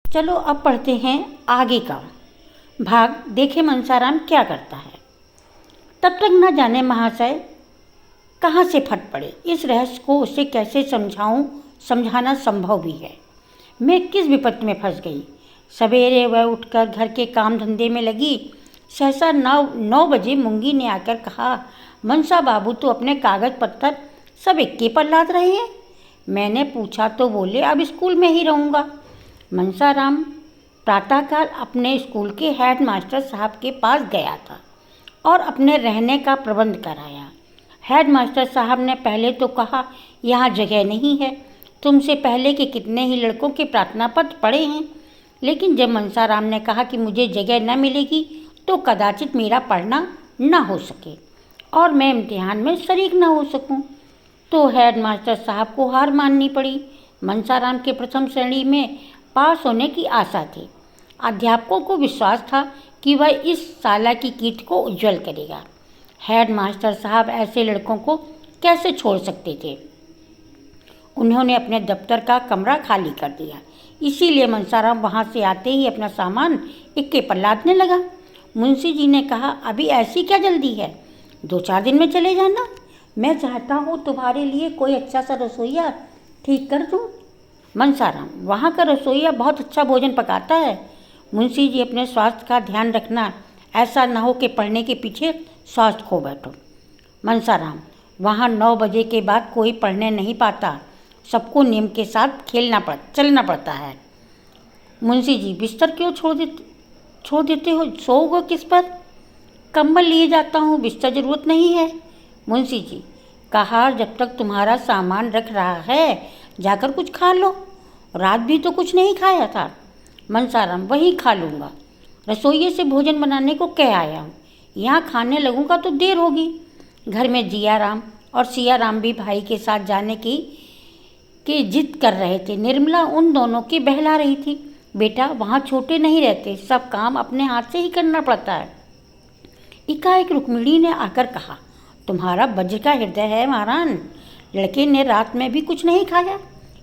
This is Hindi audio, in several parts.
चलो अब पढ़ते हैं आगे का भाग, देखे मनसाराम क्या करता है। तब तक न जाने महाशय कहाँ से फट पड़े। इस रहस्य को उसे कैसे समझाऊं, समझाना संभव भी है। मैं किस विपत्ति में फंस गई। सवेरे वह उठकर घर के काम धंधे में लगी। सहसा 9 बजे मूंगी ने आकर कहा, मनसा बाबू तो अपने कागज पत्तर सब इक्के पर लाद रहे हैं। मैंने पूछा तो बोले अब स्कूल में ही रहूँगा। मनसाराम प्रातःकाल अपने स्कूल के हेड मास्टर साहब के पास गया था और अपने रहने का प्रबंध कराया। हेड मास्टर साहब ने पहले तो कहा, यहाँ जगह नहीं है, तुमसे पहले के कितने ही लड़कों के प्रार्थना पत्र पढ़े हैं। लेकिन जब मनसाराम ने कहा कि मुझे जगह न मिलेगी तो कदाचित मेरा पढ़ना न हो सके और मैं इम्तिहान में शरीक न हो सकूं, तो हेड मास्टर साहब को हार माननी पड़ी। मनसाराम के प्रथम श्रेणी में पास होने की आशा थी। अध्यापकों को विश्वास था कि वह इस साला की कीर्ति को उज्जवल करेगा। हेड मास्टर साहब ऐसे लड़कों को कैसे छोड़ सकते थे। उन्होंने अपने दफ्तर का कमरा खाली कर दिया। इसीलिए मनसाराम वहाँ से आते ही अपना सामान इक्के पर लादने लगा। मुंशी जी ने कहा, अभी ऐसी क्या जल्दी है, 2-4 दिन में चले जाना। मैं चाहता हूँ तुम्हारे लिए कोई अच्छा सा रसोइया ठीक कर दूँ। मनसाराम, वहाँ का रसोइया बहुत अच्छा भोजन पकाता है। मुंशी जी, अपने स्वास्थ्य का ध्यान रखना, ऐसा न हो कि पढ़ने के पीछे स्वास्थ्य खो बैठो। मनसाराम, वहाँ 9 बजे के बाद कोई पढ़ने नहीं पाता, सबको नियम के साथ चलना पड़ता है। मुंशी जी, बिस्तर क्यों छोड़ देते हो, सोओगे किस पर? कंबल लिए जाता हूँ, बिस्तर ज़रूरत नहीं है। मुंशी जी, कहा जब तक तुम्हारा सामान रख रहा है जाकर कुछ खा लो, रात भी तो कुछ नहीं खाया था। मनसाराम, वही खा लूँगा, रसोइये से भोजन बनाने को कह आया हूँ, यहाँ खाने लगूँगा तो देर होगी। घर में जियाराम और सियाराम भी भाई के साथ जाने की जिद कर रहे थे। निर्मला उन दोनों की बहला रही थी, बेटा वहाँ छोटे नहीं रहते, सब काम अपने हाथ से ही करना पड़ता है। एकाएक रुक्मिणी ने आकर कहा, तुम्हारा वज्र का हृदय है महारान, लड़के ने रात में भी कुछ नहीं खाया,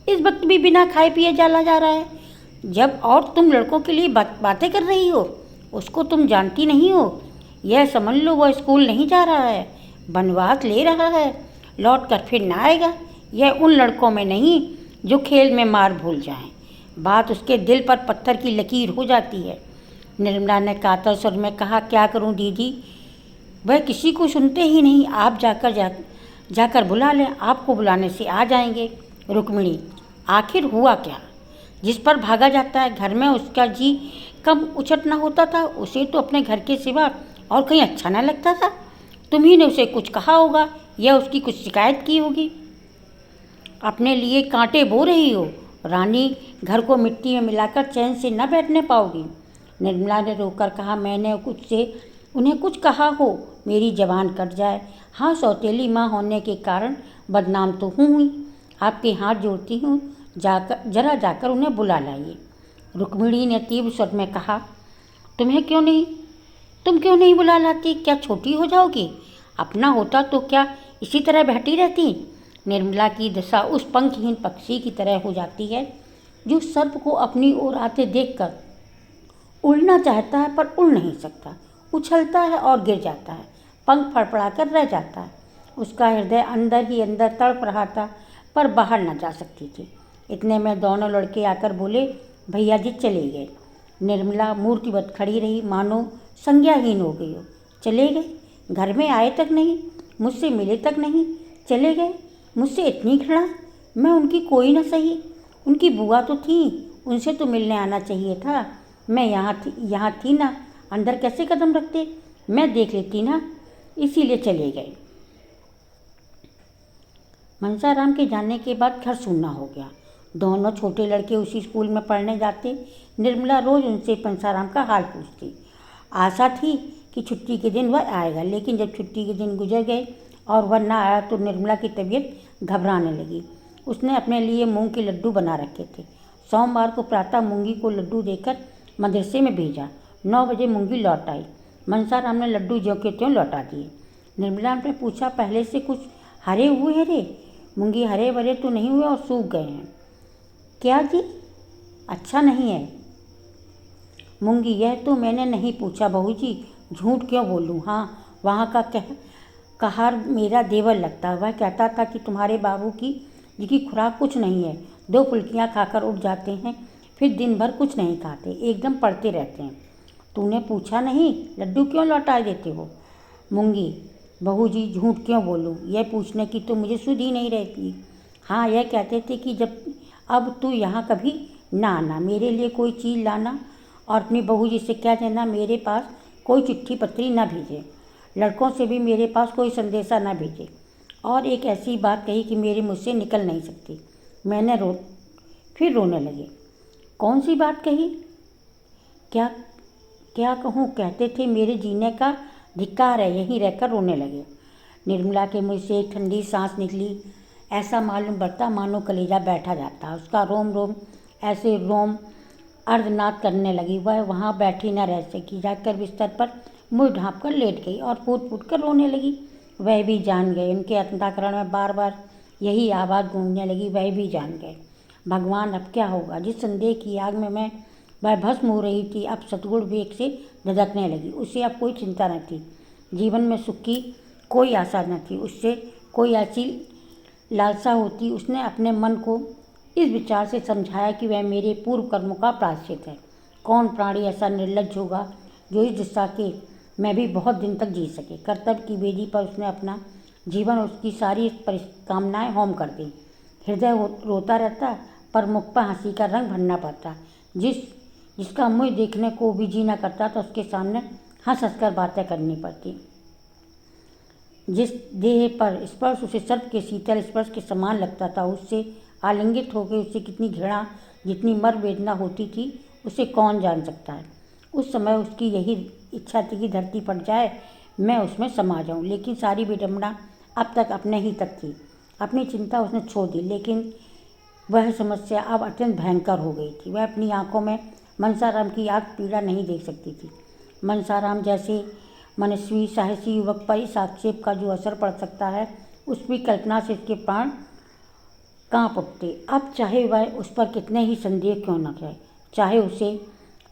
इस वक्त भी बिना खाए पिए जाला जा रहा है। जब और तुम लड़कों के लिए बातें कर रही हो, उसको तुम जानती नहीं हो। यह समझ लो वह स्कूल नहीं जा रहा है, वनवास ले रहा है, लौट कर फिर ना आएगा। यह उन लड़कों में नहीं जो खेल में मार भूल जाएं। बात उसके दिल पर पत्थर की लकीर हो जाती है। निर्मला ने कातर स्वर में कहा, क्या करूं दीदी, वह किसी को सुनते ही नहीं, आप जाकर बुला लें, आपको बुलाने से आ जाएंगे। रुक्मिणी, आखिर हुआ क्या, जिस पर भागा जाता है घर में उसका जी कम उछट ना होता था, उसे तो अपने घर के सिवा और कहीं अच्छा ना लगता था। तुम्ही ने उसे कुछ कहा होगा या उसकी कुछ शिकायत की होगी। अपने लिए कांटे बो रही हो, रानी घर को मिट्टी में मिलाकर चैन से न बैठने पाओगी। निर्मला ने रोकर कहा, मैंने उन्हें कुछ कहा हो, मेरी जबान कट जाए। हाँ, सौतेली माँ होने के कारण बदनाम तो हूँ ही, आपके हाथ जोड़ती हूँ, जरा जाकर उन्हें बुला लाइए। रुक्मिणी ने तीव्र स्वर में कहा, तुम क्यों नहीं बुला लाती, क्या छोटी हो जाओगी? अपना होता तो क्या इसी तरह बैठी रहती? निर्मला की दशा उस पंखहीन पक्षी की तरह हो जाती है जो सर्प को अपनी ओर आते देखकर उड़ना चाहता है पर उड़ नहीं सकता, उछलता है और गिर जाता है, पंख फड़फड़ाकर रह जाता है। उसका हृदय अंदर ही अंदर तड़प रहा था पर बाहर न जा सकती थी। इतने में दोनों लड़के आकर बोले, भैया जी चले गए। निर्मला मूर्तिवत खड़ी रही, मानो संज्ञाहीन हो गई हो। चले गए? घर में आए तक नहीं, मुझसे मिले तक नहीं, चले गए? मुझसे इतनी घृणा? मैं उनकी कोई न सही, उनकी बुआ तो थी, उनसे तो मिलने आना चाहिए था। मैं यहाँ थी ना, अंदर कैसे कदम रखते, मैं देख लेती ना, इसीलिए चले गए। मनसाराम के जाने के बाद घर सूना हो गया। दोनों छोटे लड़के उसी स्कूल में पढ़ने जाते। निर्मला रोज़ उनसे मनसाराम का हाल पूछती। आशा थी कि छुट्टी के दिन वह आएगा, लेकिन जब छुट्टी के दिन गुजर गए और वह ना आया तो निर्मला की तबीयत घबराने लगी। उसने अपने लिए मूंग के लड्डू बना रखे थे। सोमवार को प्रातः मूंगी को लड्डू देकर मदरसे में भेजा। 9 बजे मूंगी लौट आई। मनसाराम ने लड्डू ज्यों के त्यों लौटा दिए। निर्मला ने पूछा, पहले से कुछ हरे हुए हैं रे? मूंगी हरे भरे तो नहीं हुए और सूख गए हैं। क्या जी? अच्छा नहीं है, मूंगी, यह तो मैंने नहीं पूछा बहू जी, झूठ क्यों बोलूं। हाँ, वहाँ का कहार मेरा देवर लगता है। वह कहता था कि तुम्हारे बाबू जी की खुराक कुछ नहीं है, 2 फुल्कियाँ खाकर उठ जाते हैं, फिर दिन भर कुछ नहीं खाते, एकदम पड़ते रहते हैं। तूने पूछा नहीं, लड्डू क्यों लौटा देते हो। मूंगी, बहू जी झूठ क्यों बोलूं, यह पूछने की तो मुझे सुध ही नहीं रहती। हाँ, यह कहते थे कि जब अब तू यहाँ कभी ना आना, मेरे लिए कोई चीज़ लाना, और अपनी बहू जी से कह देना मेरे पास कोई चिट्ठी पत्री न भेजे, लड़कों से भी मेरे पास कोई संदेशा न भेजे। और एक ऐसी बात कही कि मेरे मुझसे निकल नहीं सकती। मैंने फिर रोने लगे। कौन सी बात कही, क्या क्या कहूँ। कहते थे मेरे जीने का धिक्कार है। यहीं रहकर रोने लगे। निर्मला के मुँह से एक ठंडी सांस निकली। ऐसा मालूम पड़ता मानो कलेजा बैठा जाता। उसका रोम रोम ऐसे रोम अर्धनाद करने लगी। वह वहाँ बैठी न रह सकी, जाकर बिस्तर पर मुँह ढाँप कर लेट गई और फूट फूट कर रोने लगी। वह भी जान गए। उनके अंतःकरण में बार बार यही आवाज़ गूंजने लगी, वह भी जान गए। भगवान, अब क्या होगा। जिस संदेह की आग में वह भस्म हो रही थी, अब सतगुण वेग से धधकने लगी। उसे अब कोई चिंता न थी, जीवन में सुख की कोई आशा न थी। उससे कोई ऐसी लालसा होती। उसने अपने मन को इस विचार से समझाया कि वह मेरे पूर्व कर्मों का प्रायश्चित है। कौन प्राणी ऐसा निर्लज्ज होगा जो इस दिशा के मैं भी बहुत दिन तक जी सके। कर्तव्य की बेदी पर उसने अपना जीवन, उसकी सारी कामनाएं होम कर दी। हृदय रोता रहता, पर मुख पर हंसी का रंग भरना पड़ता। जिसका मुँह देखने को भी जी न करता था, उसके सामने हंस हंसकर बातें करनी पड़ती। जिस देह पर स्पर्श उसे सर्प के शीतल स्पर्श के समान लगता था, उससे आलिंगित होकर उसे कितनी घृणा, जितनी मर वेदना होती थी, उसे कौन जान सकता है। उस समय उसकी यही इच्छा थी कि धरती फट जाए, मैं उसमें समा जाऊं। लेकिन सारी विडंबना अब तक अपने ही तक थी। अपनी चिंता उसने छोड़ दी, लेकिन वह समस्या अब अत्यंत भयंकर हो गई थी। वह अपनी आंखों में मनसाराम की आग पीड़ा नहीं देख सकती थी। मनसाराम जैसे मनस्वी साहसी युवक पर इस आक्षेप का जो असर पड़ सकता है, उसकी कल्पना से उसके प्राण कांप उठते। अब चाहे वह उस पर कितने ही संदेह क्यों न रहे, चाहे उसे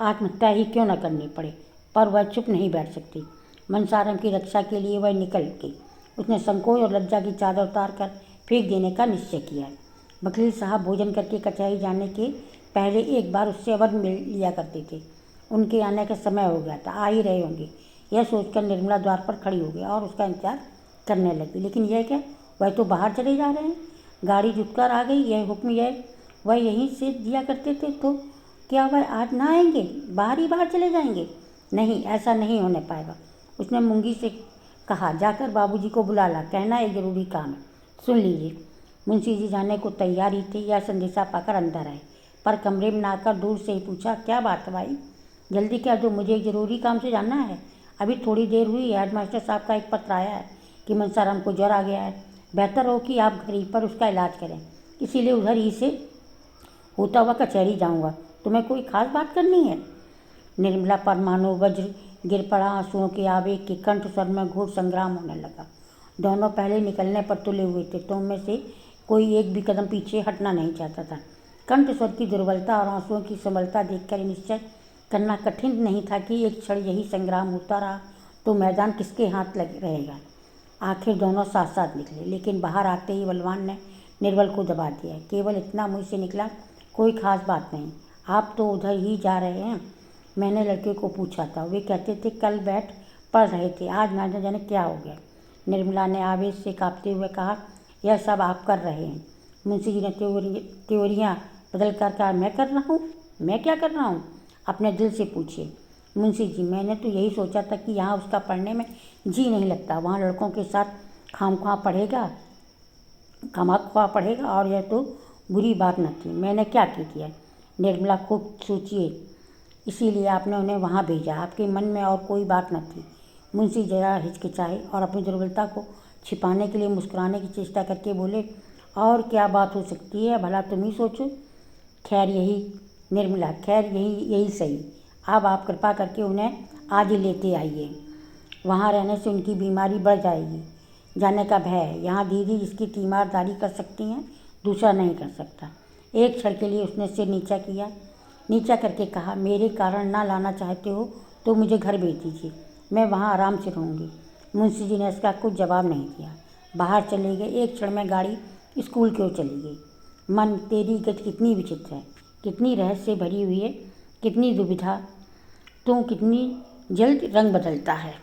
आत्महत्या ही क्यों न करनी पड़े, पर वह चुप नहीं बैठ सकती। मनसाराम की रक्षा के लिए वह निकल गई। उसने संकोच और लज्जा की चादर उतार कर फेंक देने का निश्चय किया है। वकील साहब भोजन करके कचहरी जाने के पहले एक बार उससे अवश्य मिल लिया करते थे। उनके आने का समय हो गया था, आ ही रहे होंगे। यह सोचकर निर्मला द्वार पर खड़ी हो गई और उसका इंतजार करने लगी। लेकिन यह क्या, वह तो बाहर चले जा रहे हैं। गाड़ी जुटकर आ गई। यह हुक्म यह वह यहीं से दिया करते थे, तो क्या वह आज ना आएंगे, बाहर चले जाएंगे। नहीं, ऐसा नहीं होने पाएगा। उसने मूंगी से कहा, जाकर बाबूजी को बुला ला, कहना एक जरूरी काम है। सुन लीजिए। मुंशी जी जाने को तैयार ही थे। यह संदेशा पाकर अंदर आए, पर कमरे में ना आकर दूर से ही पूछा, क्या बात है भाई, जल्दी क्या, जो मुझे एक ज़रूरी काम से जाना है। अभी थोड़ी देर हुई, हेडमास्टर साहब का एक पत्र आया है कि मनसाराम को ज्वर आ गया है। बेहतर हो कि आप घर ही पर उसका इलाज करें, इसीलिए उधर ही से होता हुआ कचहरी जाऊंगा। तुम्हें कोई खास बात करनी है। निर्मला पर मानो वज्र गिर पड़ा। आंसुओं के आवेग के कंठ स्वर में घोर संग्राम होने लगा। दोनों पहले निकलने पर तुले हुए थे, तो उनमें से कोई एक भी कदम पीछे हटना नहीं चाहता था। कंठ स्वर की दुर्बलता और आंसुओं की सबलता देखकर निश्चय करना कठिन नहीं था कि एक क्षण यही संग्राम होता रहा तो मैदान किसके हाथ लग रहेगा। आखिर दोनों साथ साथ निकले, लेकिन बाहर आते ही बलवान ने निर्बल को दबा दिया। केवल इतना मुँह से निकला, कोई खास बात नहीं, आप तो उधर ही जा रहे हैं। मैंने लड़के को पूछा था, वे कहते थे कल बैठ पढ़ रहे थे, आज ना जाने क्या हो गया। निर्मला ने आवेश से कांपते हुए कहा, यह सब आप कर रहे हैं। मुंशी जी ने त्योरियाँ बदल कर कहा, मैं कर रहा हूँ, मैं क्या कर रहा हूँ, अपने दिल से पूछिए। मुंशी जी, मैंने तो यही सोचा था कि यहाँ उसका पढ़ने में जी नहीं लगता, वहाँ लड़कों के साथ खामख्वाह पढ़ेगा और यह तो बुरी बात न थी। मैंने क्या किया। निर्मला, खूब सोचिए, इसीलिए आपने उन्हें वहाँ भेजा, आपके मन में और कोई बात न थी। मुंशी जरा हिचकिचाए और अपनी दुर्बलता को छिपाने के लिए मुस्कुराने की चेष्टा करके बोले, और क्या बात हो सकती है, भला तुम ही सोचो। खैर यही निर्मला, खैर यही सही। अब आप कृपा करके उन्हें आज ही लेते आइए। वहाँ रहने से उनकी बीमारी बढ़ जाएगी। जाने का भय है। यहाँ दीदी जिसकी तीमारदारी कर सकती हैं, दूसरा नहीं कर सकता। एक क्षण के लिए उसने सिर नीचा किया। नीचा करके कहा, मेरे कारण ना लाना चाहते हो तो मुझे घर भेज दीजिए, मैं वहाँ आराम से रहूँगी। मुंशी जी ने इसका कुछ जवाब नहीं दिया, बाहर चले गए। एक क्षण में गाड़ी स्कूल की ओर चली गई। मन, तेरी गति कितनी विचित्र है, कितनी रहस्य भरी हुई है, कितनी दुविधा, तू कितनी जल्द रंग बदलता है।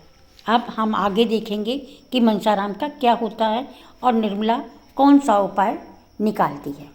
अब हम आगे देखेंगे कि मनसाराम का क्या होता है और निर्मला कौन सा उपाय निकालती है।